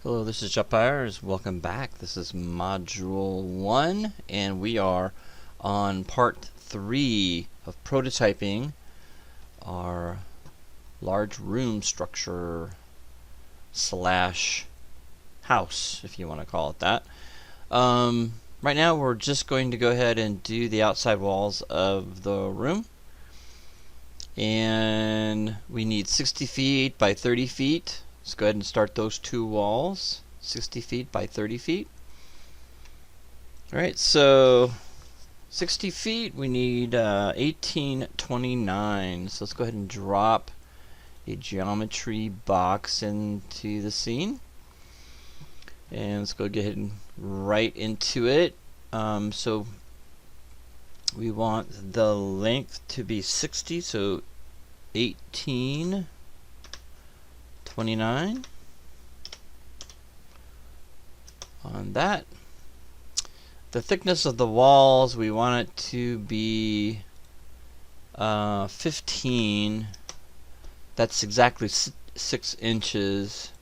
Hello, this is Jupires. Welcome back. This is Module 1, and we are on Part 3 of prototyping our large room structure slash house, if you want to call it that. Right now we're just going to go ahead and do the outside walls of the room. And we need 60 feet by 30 feet. Let's go ahead and start those two walls, 60 feet by 30 feet. Alright, so 60 feet, we need 1829. So let's go ahead and drop a geometry box into the scene. And let's go ahead and right into it. So we want the length to be 60, so 1829 on that. The thickness of the walls, we want it to be 15. That's exactly 6 inches.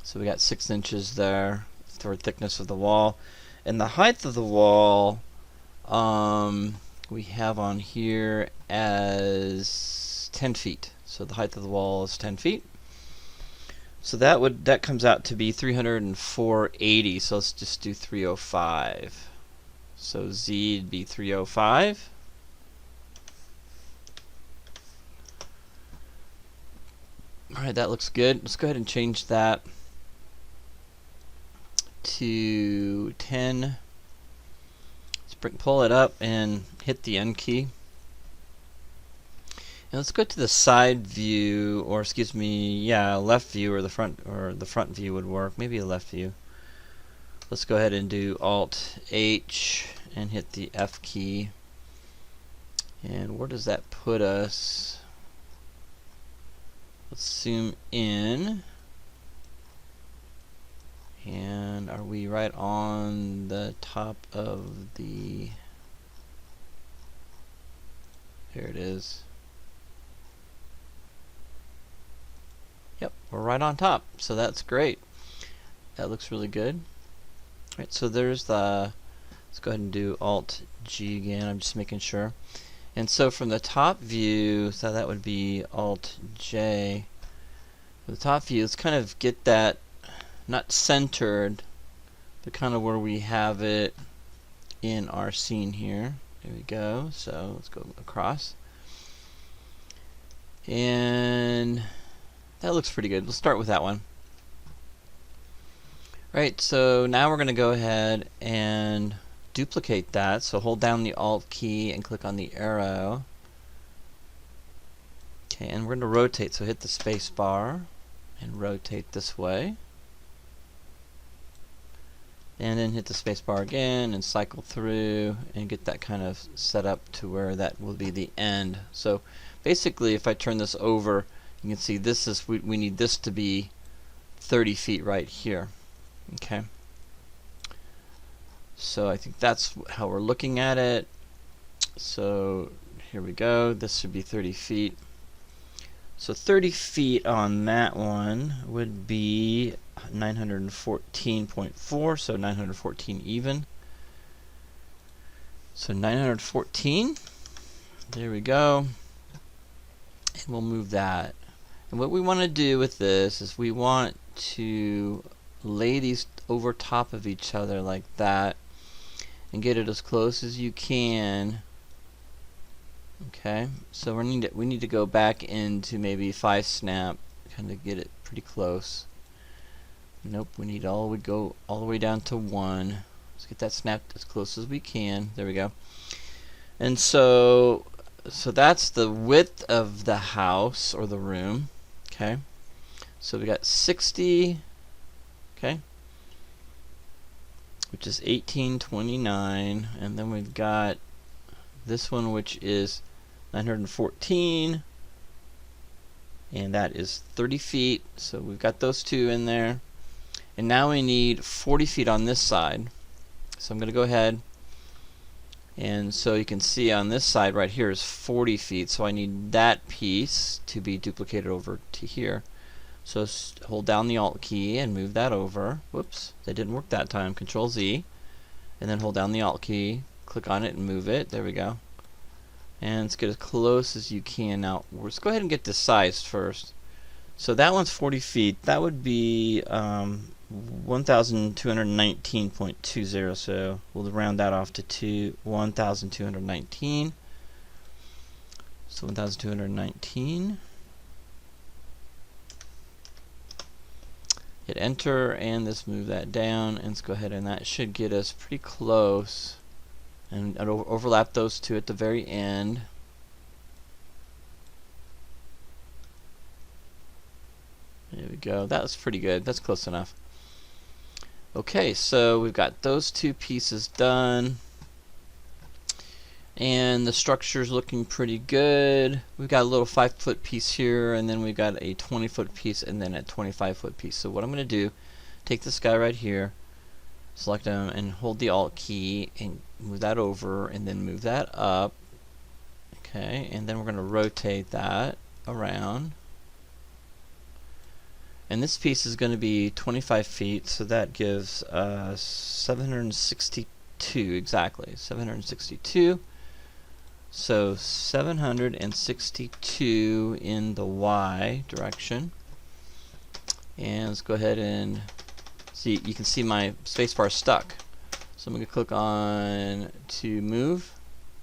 So we got 6 inches there for thickness of the wall. And the height of the wall, we have on here as 10 feet. So the height of the wall is 10 feet. So that comes out to be 304.80. So let's just do 305. So Z would be 305. Alright, that looks good. Let's go ahead and change that to 10. Let's pull it up and hit the N key. And let's go to the side view, or excuse me, yeah, left view, or the front view would work. Maybe a left view. Let's go ahead and do Alt H and hit the F key. And where does that put us? Let's zoom in. And are we right on the top of the... Here it is. Yep, we're right on top, so that's great. That looks really good. Alright, so there's the... Let's go ahead and do Alt G again, I'm just making sure. And so from the top view, so that would be Alt J. For the top view, let's kind of get that not centered, but kind of where we have it in our scene here. There we go. So let's go across. And that looks pretty good. Let's start with that one. Right, so now we're going to go ahead and duplicate that. So hold down the Alt key and click on the arrow. Okay, and we're going to rotate. So hit the space bar and rotate this way. And then hit the space bar again and cycle through and get that kind of set up to where that will be the end. So basically, if I turn this over, you can see this is we need this to be 30 feet right here. Okay. So I think that's how we're looking at it. So here we go. This should be 30 feet. So 30 feet on that one would be 914.4, so 914 even. So 914. There we go. And we'll move that. And what we want to do with this is we want to lay these over top of each other like that and get it as close as you can. Okay, so we need to go back into maybe 5 snap, kind of get it pretty close. Nope, we need go all the way down to 1. Let's get that snapped as close as we can. There we go. And so that's the width of the house or the room. Okay, so we got 60. Okay, which is 1829, and then we've got this one, which is 914, and that is 30 feet. So we've got those two in there, and now we need 40 feet on this side. So I'm going to go ahead, and so you can see on this side right here is 40 feet. So I need that piece to be duplicated over to here. So hold down the Alt key and move that over. Whoops, that didn't work that time. Control Z, and then hold down the Alt key, click on it and move it. There we go. And let's get as close as you can. Now let's go ahead and get this sized first. So that one's 40 feet. That would be 1,219.20. So we'll round that off to 1,219. So 1,219. Hit enter, and let's move that down, and let's go ahead, and that should get us pretty close. And overlap those two at the very end. There we go. That was pretty good. That's close enough. Okay, so we've got those two pieces done. And the structure's looking pretty good. We've got a little 5-foot piece here, and then we've got a 20-foot piece, and then a 25-foot piece. So what I'm going to do, take this guy right here, select him, and hold the Alt key, and move that over, and then move that up. Okay, and then we're going to rotate that around. And this piece is going to be 25 feet, so that gives 762 exactly. 762. So 762 in the Y direction. And let's go ahead and see, you can see my spacebar stuck. So I'm going to click on to move.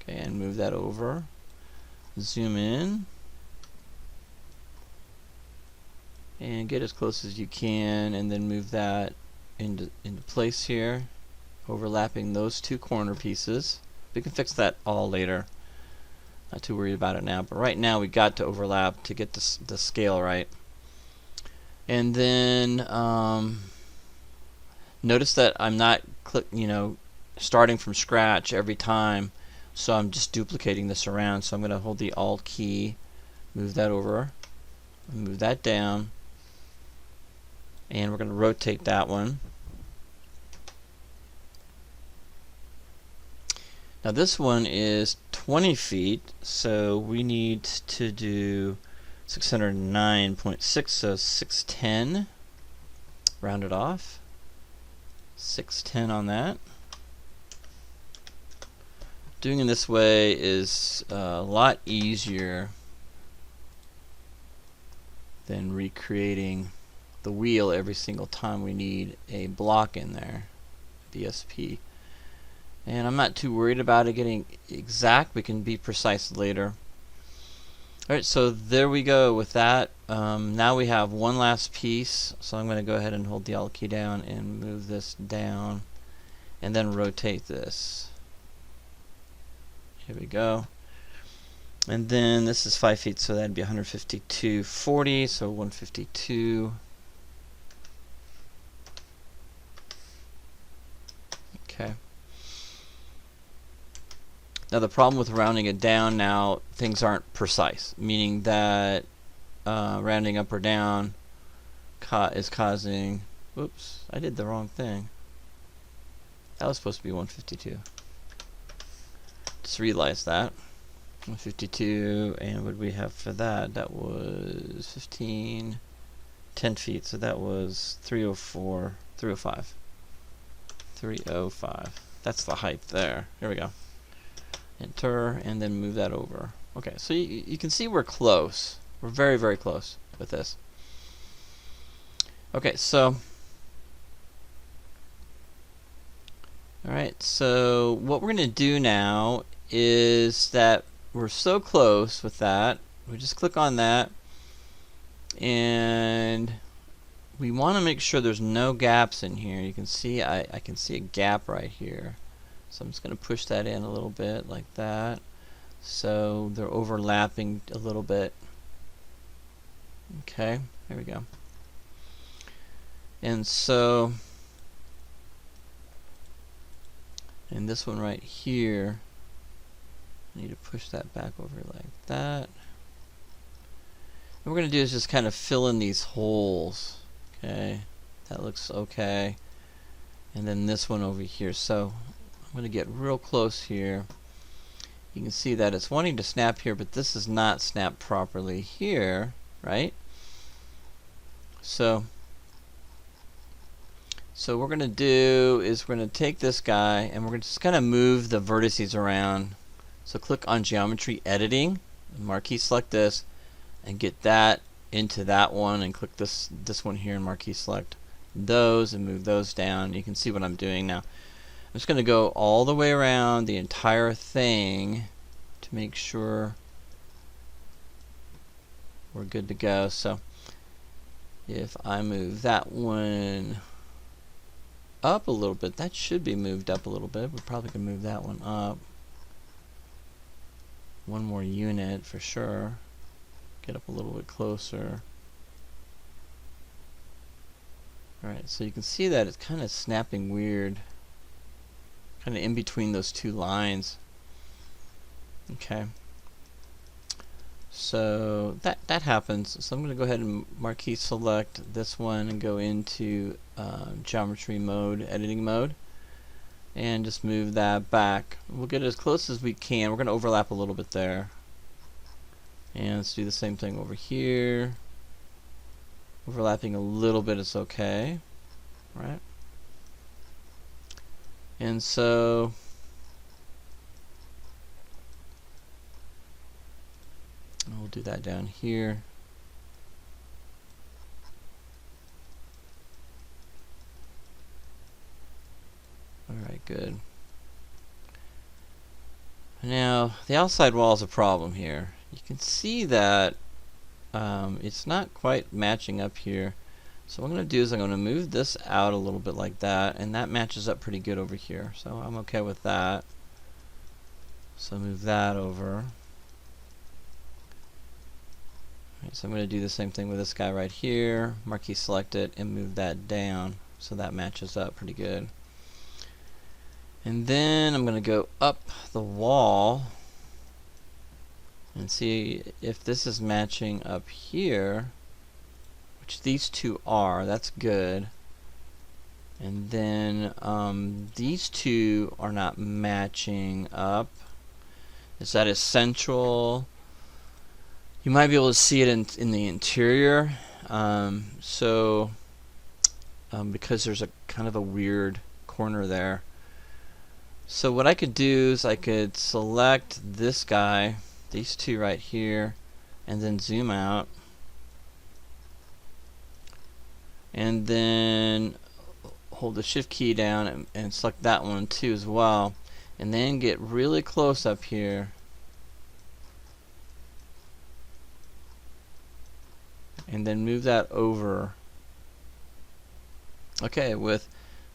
Okay, and move that over. Zoom in. And get as close as you can, and then move that into place here, overlapping those two corner pieces. We can fix that all later. Not too worried about it now, but right now we got to overlap to get the scale right. And then notice that I'm not starting from scratch every time, so I'm just duplicating this around. So I'm going to hold the Alt key, move that over, move that down, and we're going to rotate that one. Now this one is 20 feet, so we need to do 609.6, so 610, round it off, 610 on that. Doing it this way is a lot easier than recreating the wheel every single time we need a block in there, BSP. And I'm not too worried about it getting exact. We can be precise later. Alright, so there we go with that. Now we have one last piece, so I'm going to go ahead and hold the Alt key down and move this down, and then rotate this. Here we go. And then this is 5 feet, so that'd be 152.40, so 152. Okay. Now the problem with rounding it down, now things aren't precise, meaning that rounding up or down is causing, whoops, I did the wrong thing. That was supposed to be 152. Just realized that. 152, and what did we have for that? That was 10 feet, so that was 304, 305. 305. That's the height there. Here we go. Enter, and then move that over. Okay, so you can see we're close. We're very, very close with this. Okay, so alright, so what we're going to do now is that we're so close with that, we just click on that, and we want to make sure there's no gaps in here. You can see I can see a gap right here. So I'm just going to push that in a little bit like that. So they're overlapping a little bit. Okay, there we go. And so, and this one right here, I need to push that back over like that. What we're going to do is just kind of fill in these holes. Okay, that looks okay. And then this one over here. So I'm going to get real close here. You can see that it's wanting to snap here, but this is not snapped properly here, right? So what we're going to do is we're going to take this guy and we're just going to move the vertices around. So click on Geometry Editing, marquee select this, and get that into that one, and click this one here and marquee select those and move those down. You can see what I'm doing now. I'm just going to go all the way around the entire thing to make sure we're good to go. So if I move that one up a little bit, that should be moved up a little bit. We probably can move that one up one more unit for sure. Get up a little bit closer. Alright, so you can see that it's kind of snapping weird, kind of in between those two lines. Okay, so that happens. So I'm going to go ahead and marquee select this one and go into geometry mode, editing mode, and just move that back. We'll get as close as we can. We're going to overlap a little bit there, and let's do the same thing over here. Overlapping a little bit is okay, right? And so we'll do that down here. Alright, good. Now, the outside wall is a problem here. You can see that it's not quite matching up here. So what I'm going to do is I'm going to move this out a little bit like that, and that matches up pretty good over here. So I'm okay with that. So move that over. Right, so I'm going to do the same thing with this guy right here. Marquee select it and move that down so that matches up pretty good. And then I'm going to go up the wall and see if this is matching up here, which these two are. That's good. And then these two are not matching up. Is that essential? You might be able to see it in the interior. Because there's a kind of a weird corner there. So what I could do is I could select this guy, these two right here, and then zoom out, and then hold the shift key down and select that one too as well, and then get really close up here and then move that over. Okay, with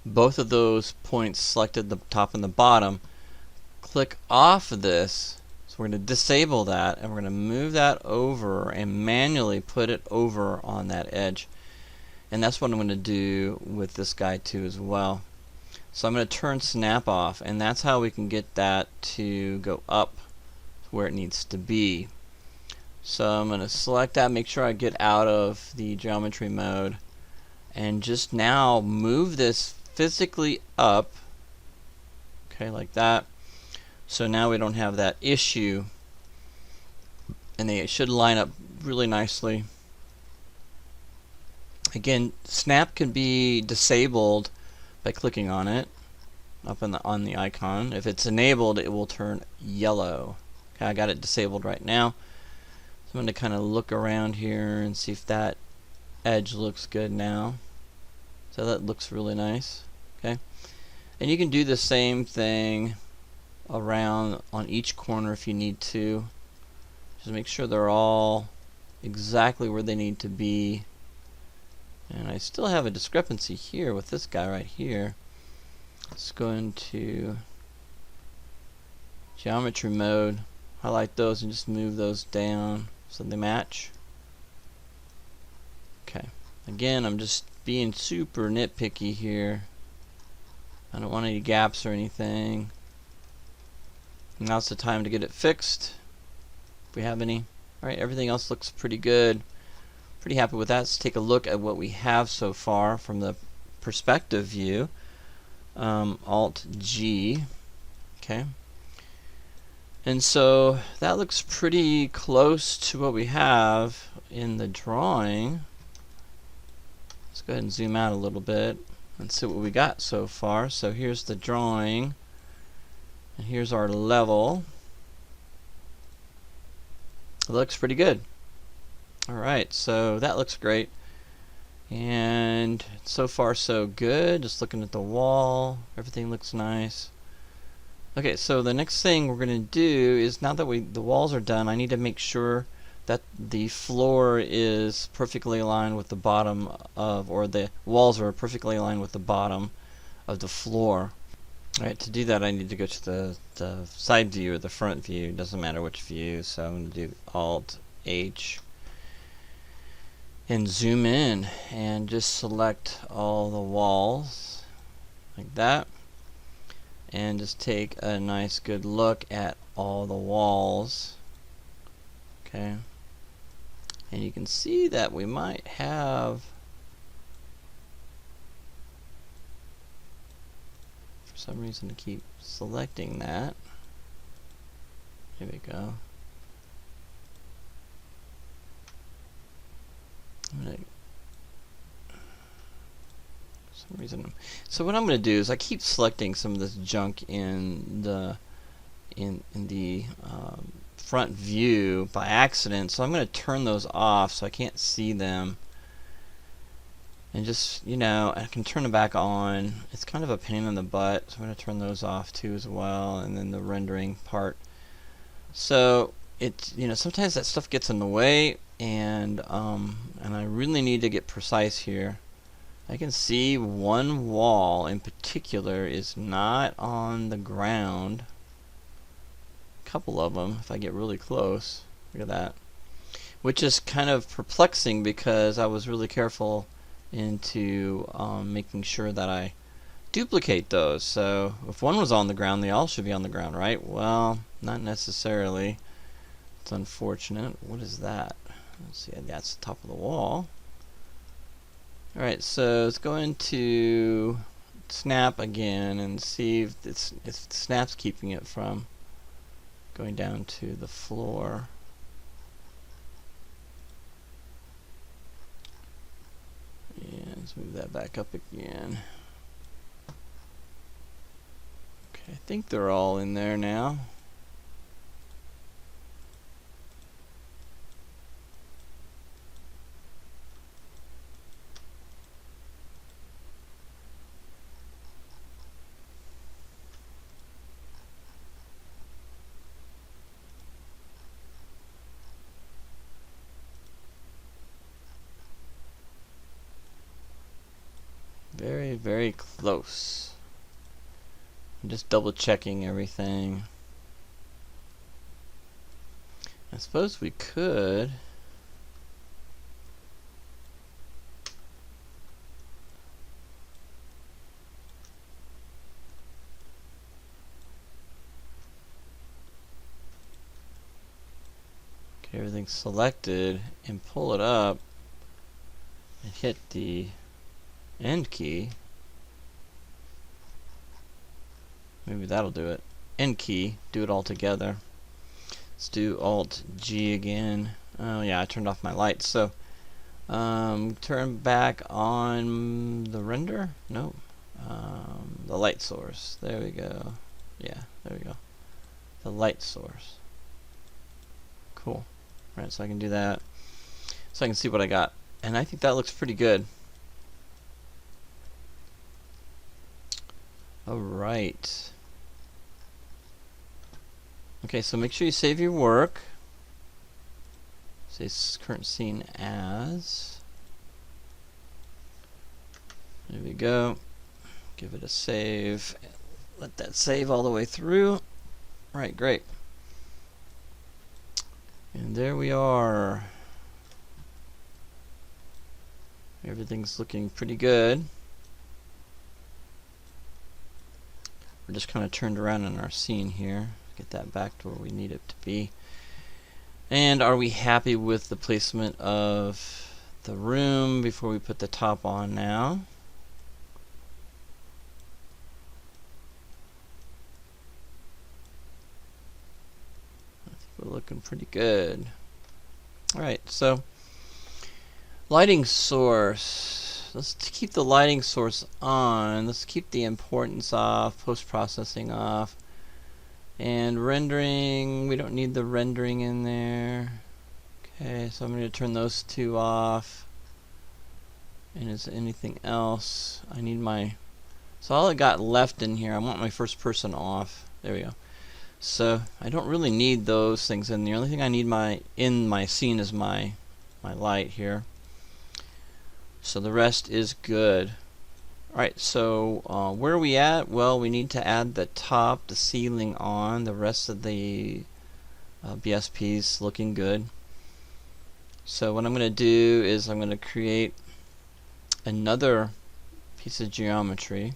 both of those points selected, the top and the bottom, click off of this. So we're going to disable that, and we're going to move that over and manually put it over on that edge. And that's what I'm going to do with this guy too as well. So I'm going to turn snap off, and that's how we can get that to go up to where it needs to be. So I'm going to select that, make sure I get out of the geometry mode, and just now move this physically up, okay, like that. So now we don't have that issue, and they should line up really nicely. Again, snap can be disabled by clicking on it up on the icon. If it's enabled, it will turn yellow. Okay, I got it disabled right now. So I'm going to kind of look around here and see if that edge looks good now. So that looks really nice. Okay, and you can do the same thing around on each corner if you need to. Just make sure they're all exactly where they need to be. And I still have a discrepancy here with this guy right here. Let's go into geometry mode, highlight those and just move those down so they match. Okay, again, I'm just being super nitpicky here. I don't want any gaps or anything. Now's the time to get it fixed if we have any. Alright, everything else looks pretty good. Pretty happy with that. Let's take a look at what we have so far from the perspective view. Alt G. Okay. And so that looks pretty close to what we have in the drawing. go ahead and zoom out a little bit and see what we got so far. So here's the drawing, and here's our level. It looks pretty good. Alright, so that looks great. And so far so good. Just looking at the wall, everything looks nice. Okay, so the next thing we're going to do is, now that the walls are done, I need to make sure that the floor is perfectly aligned with the bottom of, or the walls are perfectly aligned with the bottom of the floor. Alright, to do that I need to go to the side view or the front view, doesn't matter which view, so I'm going to do Alt H and zoom in and just select all the walls like that, and just take a nice good look at all the walls. Okay, and you can see that we might have, for some reason, to keep selecting that. Here we go. Some reason. So what I'm going to do is I keep selecting some of this junk in the front view by accident, so I'm going to turn those off so I can't see them. And just, you know, I can turn them back on. It's kind of a pain in the butt, so I'm going to turn those off too as well, and then the rendering part. So it, you know, sometimes that stuff gets in the way, and I really need to get precise here. I can see one wall in particular is not on the ground. A couple of them, if I get really close. Look at that. Which is kind of perplexing because I was really careful into making sure that I duplicate those. So if one was on the ground, they all should be on the ground, right? Well, not necessarily. It's unfortunate. What is that? Let's see, that's the top of the wall. Alright, so let's go into snap again and see if snap's keeping it from going down to the floor. And let's move that back up again. Okay, I think they're all in there now. Very, very close. I'm just double checking everything. I suppose we could get everything selected and pull it up and hit the End key. Maybe that'll do it. End key. Do it all together. Let's do Alt G again. Oh yeah, I turned off my lights. So turn back on the render. No, the light source. There we go. Yeah, there we go. The light source. Cool. Right, so I can do that. So I can see what I got, and I think that looks pretty good. Alright. Okay, so make sure you save your work. Say current scene as. There we go. Give it a save. Let that save all the way through. Alright, great. And there we are. Everything's looking pretty good. We're just kind of turned around in our scene here. Get that back to where we need it to be. And are we happy with the placement of the room before we put the top on now? I think we're looking pretty good. Alright, so lighting source. let's keep the lighting source on. Let's keep the importance off, post-processing off. And rendering, we don't need the rendering in there. Okay, so I'm going to turn those two off. And is there anything else? I need my... So all I got left in here, I want my first person off. There we go. So I don't really need those things in. The only thing I need in my scene is my light here. So the rest is good. Alright, so where are we at? Well, we need to add the top, the ceiling on. The rest of the BSP's looking good. So what I'm going to do is I'm going to create another piece of geometry,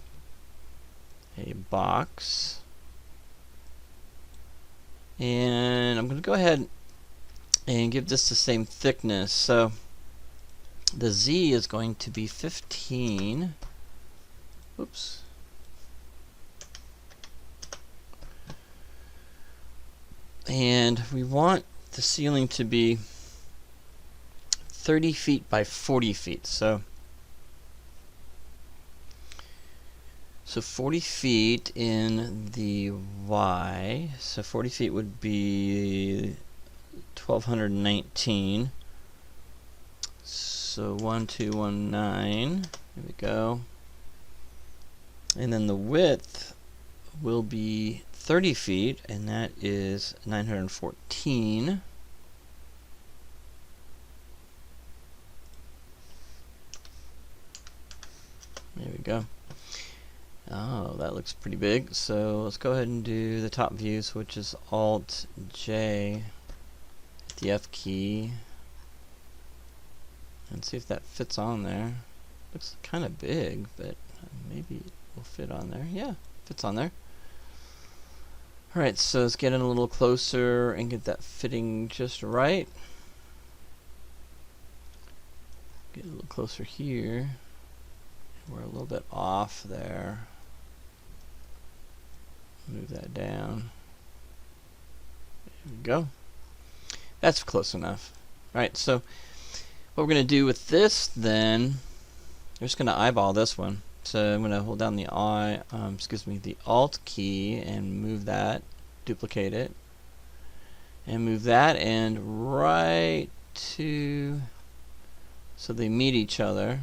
a box, and I'm going to go ahead and give this the same thickness. So the Z is going to be 15. Oops. And we want the ceiling to be 30 feet by 40 feet. So 40 feet in the Y. So 40 feet would be 1219. So 1219. There we go. And then the width will be 30 feet, and that is 914. There we go. Oh, that looks pretty big. So let's go ahead and do the top views, which is Alt J, hit the F key, and see if that fits on there. Looks kind of big, but maybe it will fit on there. Yeah, fits on there. Alright, so let's get in a little closer and get that fitting just right. Get a little closer here. We're a little bit off there. Move that down. There we go. That's close enough. Alright, so what we're going to do with this then, we're just going to eyeball this one. So I'm going to hold down the the Alt key and move that, duplicate it, and move that and right to, so they meet each other.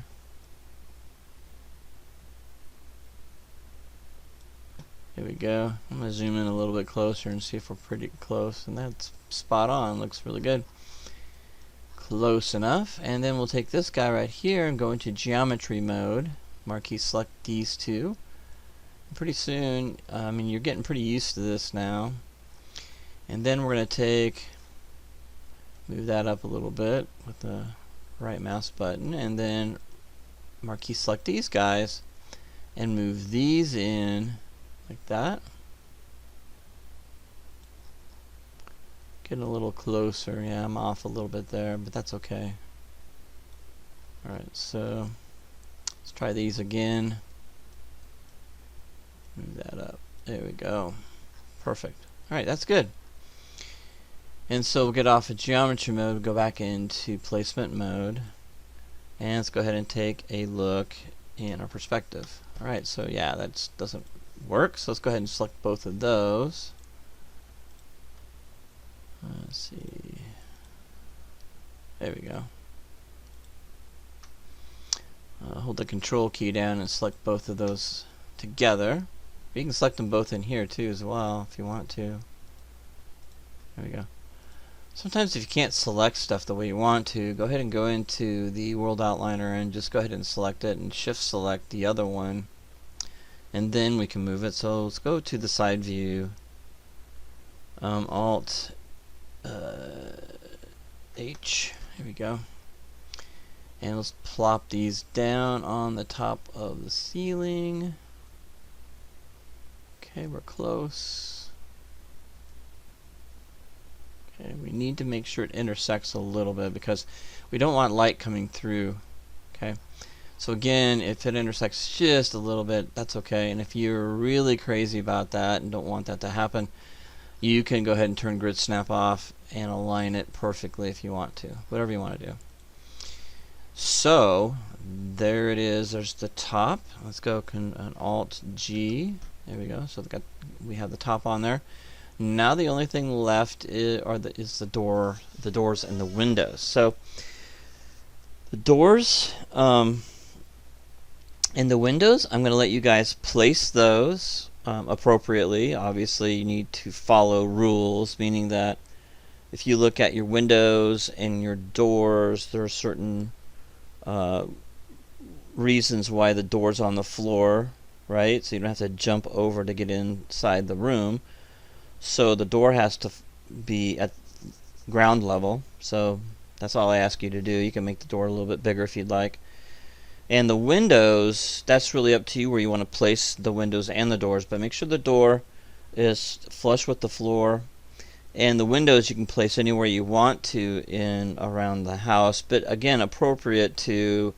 Here we go. I'm going to zoom in a little bit closer and see if we're pretty close, and that's spot on. Looks really good. Close enough. And then we'll take this guy right here and go into geometry mode. Marquee select these two. And pretty soon, I mean, you're getting pretty used to this now. And then we're going to move that up a little bit with the right mouse button, and then marquee select these guys and move these in like that. Getting a little closer. Yeah, I'm off a little bit there, but that's okay. Alright, so let's try these again. Move that up. There we go. Perfect. Alright, that's good. And so we'll get off of geometry mode, go back into placement mode, and let's go ahead and take a look in our perspective. Alright, so yeah, that doesn't work, so let's go ahead and select both of those. Let's see. There we go. Hold the control key down and select both of those together. You can select them both in here too as well if you want to. There we go. Sometimes if you can't select stuff the way you want to, go ahead and go into the World Outliner and just go ahead and select it and shift select the other one, and then we can move it. So let's go to the side view, Alt H, here we go, and let's plop these down on the top of the ceiling. Okay, we're close. Okay, we need to make sure it intersects a little bit because we don't want light coming through. Okay, so again, if it intersects just a little bit, that's okay. And if you're really crazy about that and don't want that to happen, you can go ahead and turn grid snap off and align it perfectly if you want to, whatever you want to do. So there it is. There's the top. Let's go an Alt G. There we go. So we have the top on there. Now the only thing left is the doors and the windows. So the doors and the windows, I'm going to let you guys place those appropriately. Obviously, you need to follow rules, meaning that if you look at your windows and your doors, there are certain reasons why the door's on the floor, right? So you don't have to jump over to get inside the room. So the door has to be at ground level. So that's all I ask you to do. You can make the door a little bit bigger if you'd like. And the windows, that's really up to you where you want to place the windows and the doors, but make sure the door is flush with the floor. And the windows you can place anywhere you want to in around the house, but again, appropriate to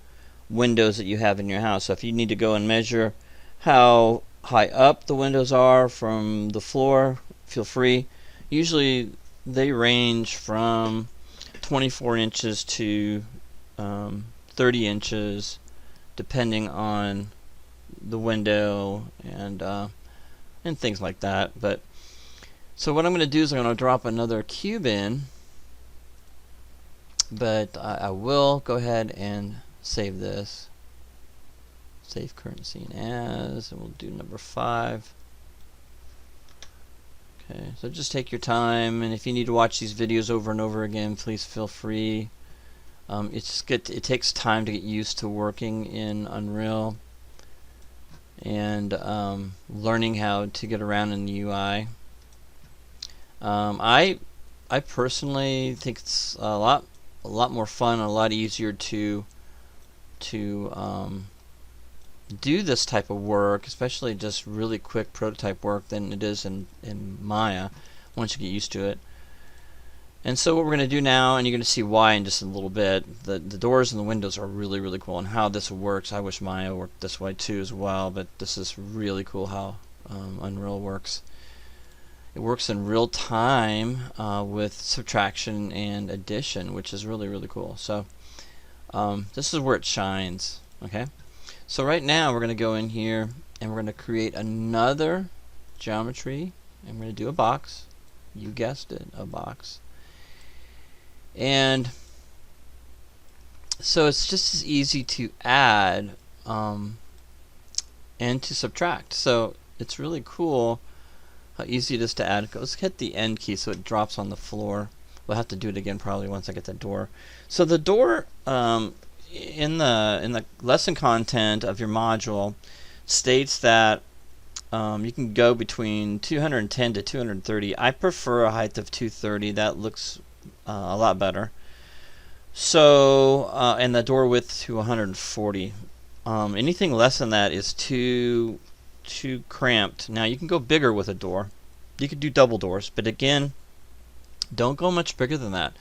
windows that you have in your house. So if you need to go and measure how high up the windows are from the floor, feel free. Usually they range from 24 inches to 30 inches depending on the window and things like that. But so what I'm going to do is I'm going to drop another cube in, but I will go ahead and save this. Save current scene as, and we'll do number 5. Okay, so just take your time, and if you need to watch these videos over and over again, please feel free. It takes time to get used to working in Unreal and learning how to get around in the UI. I personally think it's a lot more fun, a lot easier to do this type of work, especially just really quick prototype work, than it is in Maya once you get used to it. And so what we're going to do now, and you're going to see why in just a little bit, the doors and the windows are really cool, and how this works. I wish Maya worked this way too as well, but this is really cool how Unreal works. It works in real time with subtraction and addition, which is really cool. So this is where it shines. Okay, so right now we're going to go in here and we're going to create another geometry, and we're going to do a box. You guessed it, a box. And so it's just as easy to add and to subtract. So it's really cool how easy it is to add. Let's hit the end key so it drops on the floor. We'll have to do it again probably once I get the door. So the door in the lesson content of your module states that you can go between 210 to 230. I prefer a height of 230. That looks a lot better. So and the door width to 140. Anything less than that is too cramped. Now you can go bigger with a door. You could do double doors, but again, don't go much bigger than that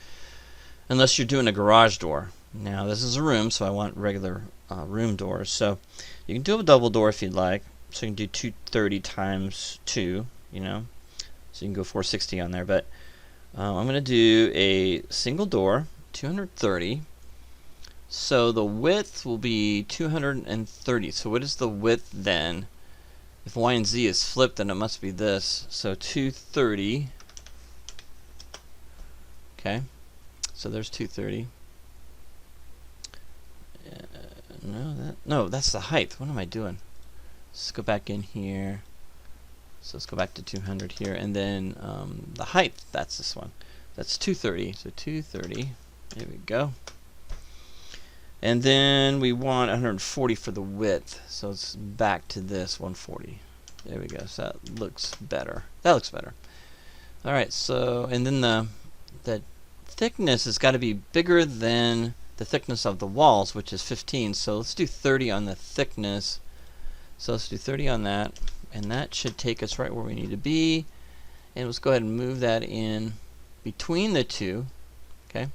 unless you're doing a garage door. Now this is a room, so I want regular room doors. So you can do a double door if you'd like. So you can do 230 times 2, you know. So you can go 460 on there, but I'm going to do a single door, 230. So the width will be 230. So what is the width then? If Y and Z is flipped, then it must be this. So 230. Okay. So there's 230. No, that's the height. What am I doing? Let's go back in here. So let's go back to 200 here, and then the height, that's this one. That's 230. So 230. There we go. And then we want 140 for the width. So it's back to this 140. There we go. So that looks better. That looks better. All right. So and then the thickness has got to be bigger than the thickness of the walls, which is 15. So let's do 30 on the thickness. So let's do 30 on that, and that should take us right where we need to be. And let's go ahead and move that in between the two, okay,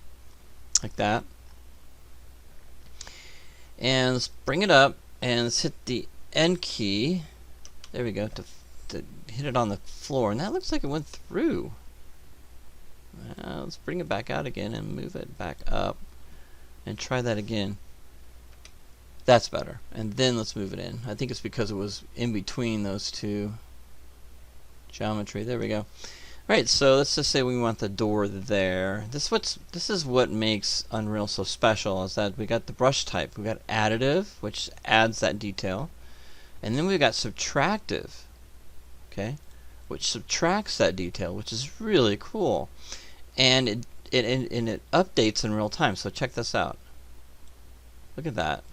like that. And let's bring it up and let's hit the end key. There we go, to hit it on the floor, and that looks like it went through. Let's bring it back out again and move it back up and try that again. That's better. And then let's move it in. I think it's because it was in between those two geometry. There we go. Right, so let's just say we want the door there. This is what makes Unreal so special, is that we got the brush type. We got additive, which adds that detail, and then we got subtractive, okay, which subtracts that detail, which is really cool, and it updates in real time. So check this out. Look at that.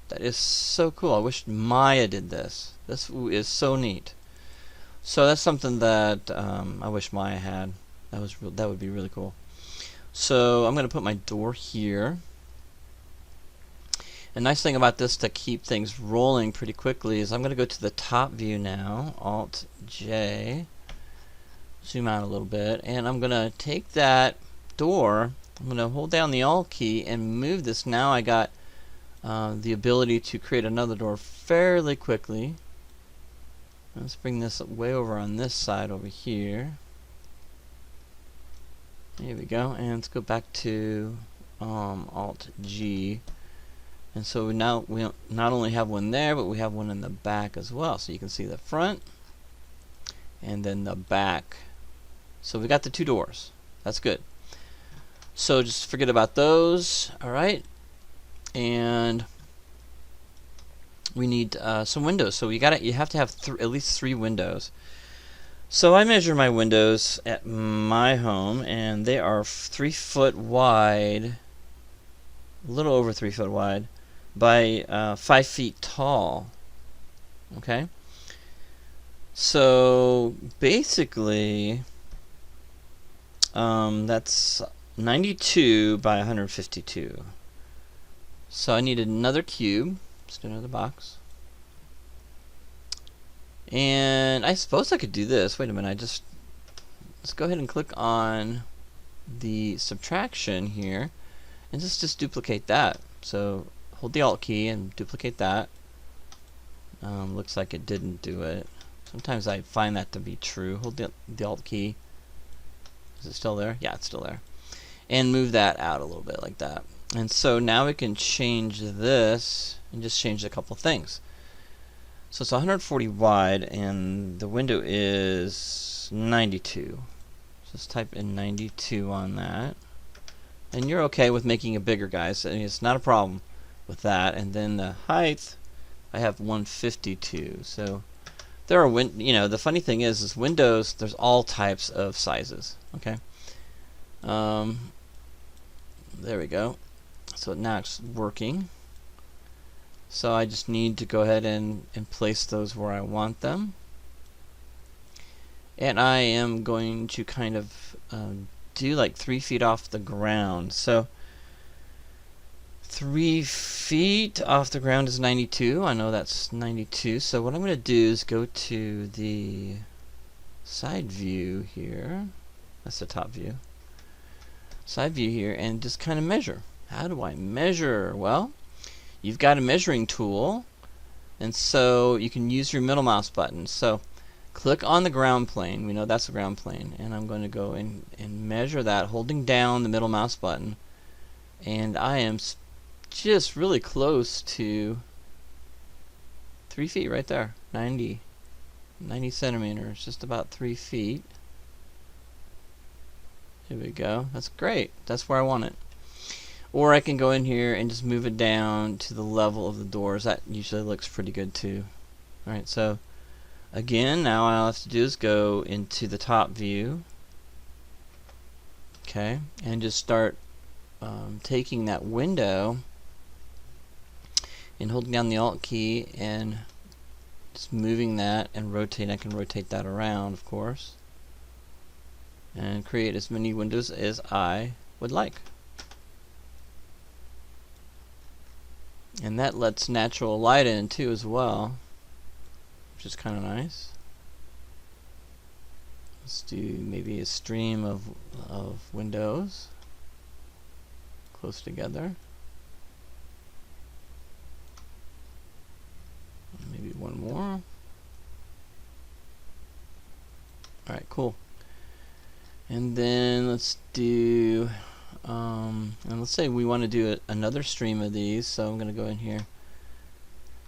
That is so cool. I wish Maya did this. This is so neat. So that's something that I wish Maya had. That would be really cool. So I'm going to put my door here. A nice thing about this to keep things rolling pretty quickly is I'm going to go to the top view now, Alt J, zoom out a little bit, and I'm going to take that door, I'm going to hold down the Alt key and move this. Now I got the ability to create another door fairly quickly. Let's bring this way over on this side over here. There we go, and let's go back to Alt G. And so now we not only have one there, but we have one in the back as well. So you can see the front and then the back. So we got the two doors. That's good. So just forget about those. Alright. And we need some windows. So you have to have at least 3 windows. So I measure my windows at my home, and they are 3 foot wide, a little over 3 foot wide, by 5 feet tall. Okay. So basically, that's 92 by 152. So I need another cube. Just do another box. And I suppose I could do this. Wait a minute. Let's go ahead and click on the subtraction here, and just duplicate that. So hold the Alt key and duplicate that. Looks like it didn't do it. Sometimes I find that to be true. Hold the Alt key. Is it still there? Yeah, it's still there. And move that out a little bit like that. And so now we can change this and just change a couple things. So it's 140 wide and the window is 92. So let's type in 92 on that. And you're okay with making it bigger, guys. I mean, it's not a problem with that. And then the height, I have 152. So there are the funny thing is windows, there's all types of sizes. Okay. There we go. So now it's working. So I just need to go ahead and place those where I want them. And I am going to kind of do like 3 feet off the ground. So 3 feet off the ground is 92. I know that's 92. So what I'm going to do is go to the side view here. That's the top view. Side view here, and just kind of measure. How do I measure? Well, you've got a measuring tool, and so you can use your middle mouse button. So click on the ground plane. We know that's the ground plane, and I'm going to go and measure that holding down the middle mouse button, and I am just really close to 3 feet right there. 90 centimeters, just about 3 feet. Here we go. That's great. That's where I want it. Or I can go in here and just move it down to the level of the doors. That usually looks pretty good too. Alright, so again, now all I have to do is go into the top view. Okay, and just start taking that window and holding down the Alt key and just moving that and rotate. I can rotate that around, of course, and create as many windows as I would like. And that lets natural light in too as well, which is kind of nice. Let's do maybe a stream of windows close together. Maybe one more. Alright, cool. And then let's do and let's say we want to do another stream of these, so I'm going to go in here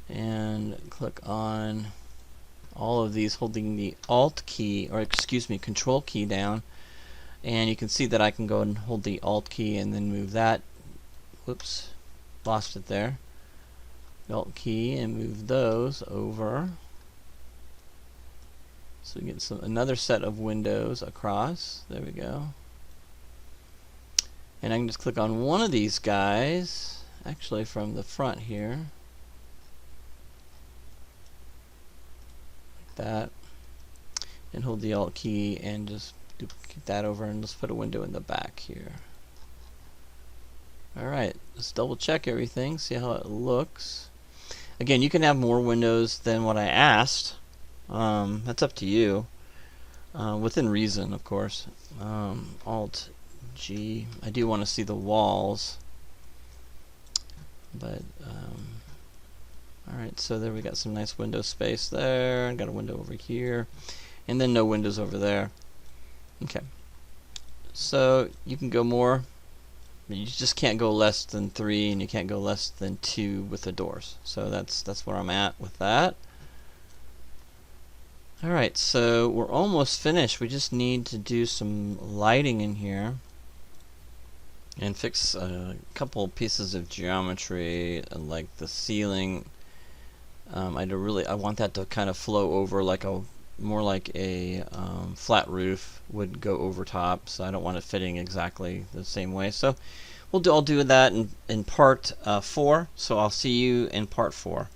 and click on all of these holding the Alt key, or excuse me, Control key down, and you can see that I can go and hold the Alt key and then move that, whoops, lost it there, Alt key, and move those over, so we get another set of windows across. There we go. And I can just click on one of these guys, actually from the front here, like that, and hold the Alt key and just duplicate that over, and let's put a window in the back here. Alright, let's double check everything, see how it looks. Again, you can have more windows than what I asked. That's up to you, within reason, of course. Alt G. I do want to see the walls, but alright, so there we got some nice window space there. Got a window over here, and then no windows over there. Okay, so you can go more. You just can't go less than 3, and you can't go less than 2 with the doors. So that's where I'm at with that. Alright, so we're almost finished. We just need to do some lighting in here and fix a couple pieces of geometry, like the ceiling. I want that to kind of flow over like more like a flat roof would go over top, so I don't want it fitting exactly the same way. So I'll do that in part 4, so I'll see you in part 4.